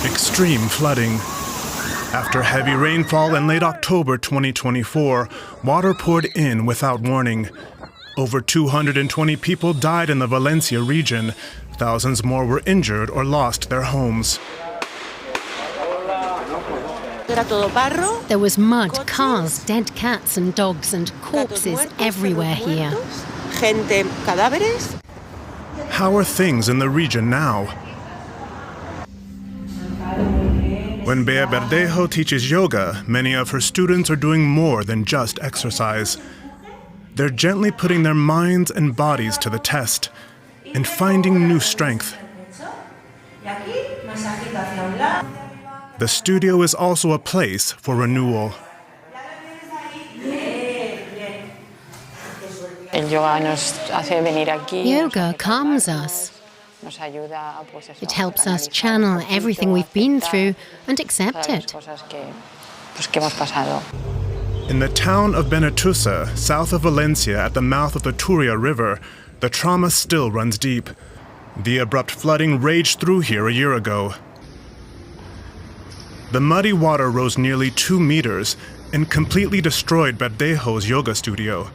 Extreme flooding. After heavy rainfall in late October 2024, water poured in without warning. Over 220 people died in the Valencia region. Thousands more were injured or lost their homes. There was mud, cars, dead cats and dogs and corpses everywhere here. How are things in the region now? When Bea Verdejo teaches yoga, many of her students are doing more than just exercise. They're gently putting their minds and bodies to the test and finding new strength. The studio is also a place for renewal. Yoga calms us. It helps us channel everything we've been through and accept it. In the town of Benetússer, south of Valencia at the mouth of the Turia River, the trauma still runs deep. The abrupt flooding raged through here a year ago. The muddy water rose nearly 2 meters and completely destroyed Verdejo's yoga studio.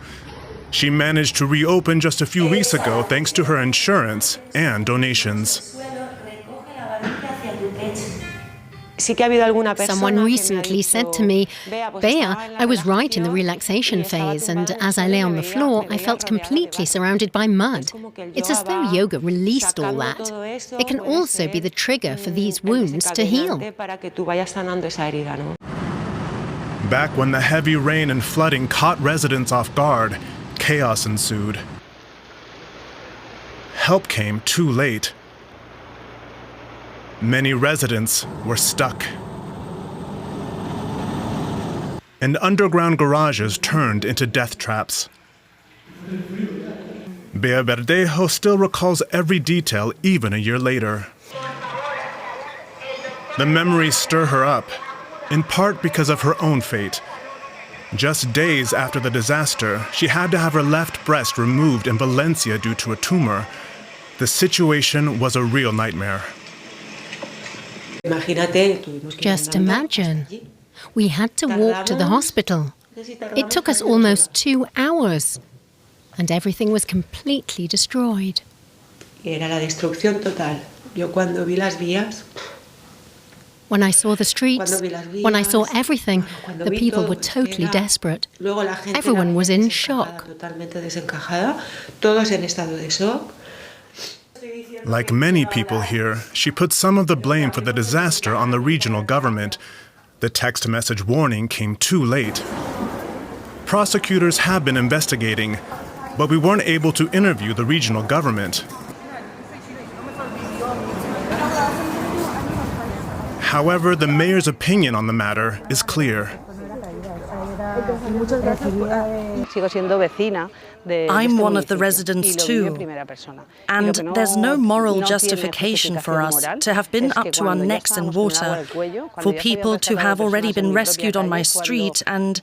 She managed to reopen just a few weeks ago thanks to her insurance and donations. Someone recently said to me, "Bea, I was right in the relaxation phase, and as I lay on the floor, I felt completely surrounded by mud. It's as though yoga released all that. It can also be the trigger for these wounds to heal." Back when the heavy rain and flooding caught residents off guard, chaos ensued. Help came too late. Many residents were stuck. And underground garages turned into death traps. Bea Verdejo still recalls every detail even a year later. The memories stir her up, in part because of her own fate. Just days after the disaster, she had to have her left breast removed in Valencia due to a tumor. The situation was a real nightmare. Just imagine. We had to walk to the hospital. It took us almost 2 hours. And everything was completely destroyed. When I saw the streets, when I saw everything, the people were totally desperate. Everyone was in shock. Like many people here, she put some of the blame for the disaster on the regional government. The text message warning came too late. Prosecutors have been investigating, but we weren't able to interview the regional government. However, the mayor's opinion on the matter is clear. I'm one of the residents too, and there's no moral justification for us to have been up to our necks in water, for people to have already been rescued on my street, and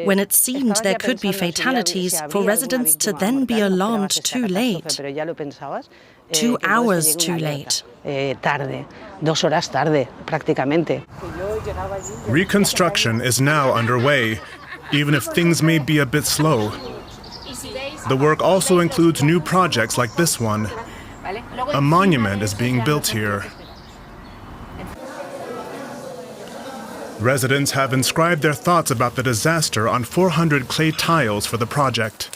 when it seemed there could be fatalities, for residents to then be alarmed too late. 2 hours too late. Reconstruction is now underway, even if things may be a bit slow. The work also includes new projects like this one. A monument is being built here. Residents have inscribed their thoughts about the disaster on 400 clay tiles for the project.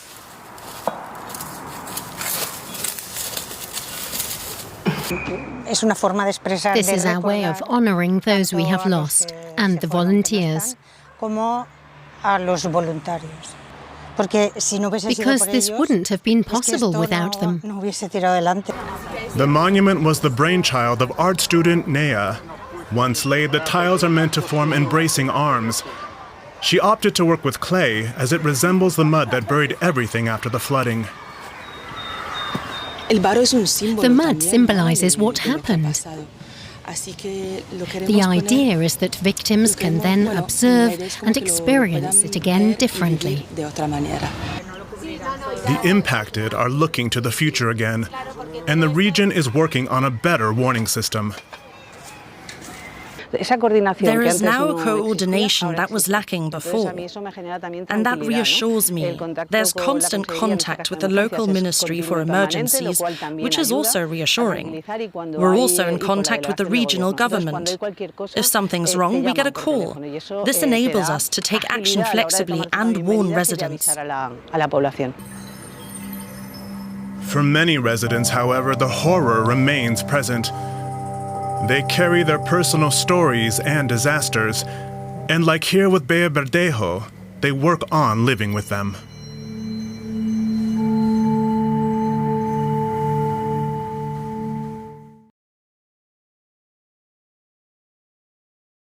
This is our way of honoring those we have lost and the volunteers. Because this wouldn't have been possible without them. The monument was the brainchild of art student Nea. Once laid, the tiles are meant to form embracing arms. She opted to work with clay as it resembles the mud that buried everything after the flooding. The mud symbolizes what happened. The idea is that victims can then observe and experience it again differently. The impacted are looking to the future again, and the region is working on a better warning system. There is now a coordination that was lacking before, and that reassures me. There's constant contact with the local Ministry for Emergencies, which is also reassuring. We're also in contact with the regional government. If something's wrong, we get a call. This enables us to take action flexibly and warn residents. For many residents, however, the horror remains present. They carry their personal stories and disasters, and like here with Bea Verdejo, they work on living with them.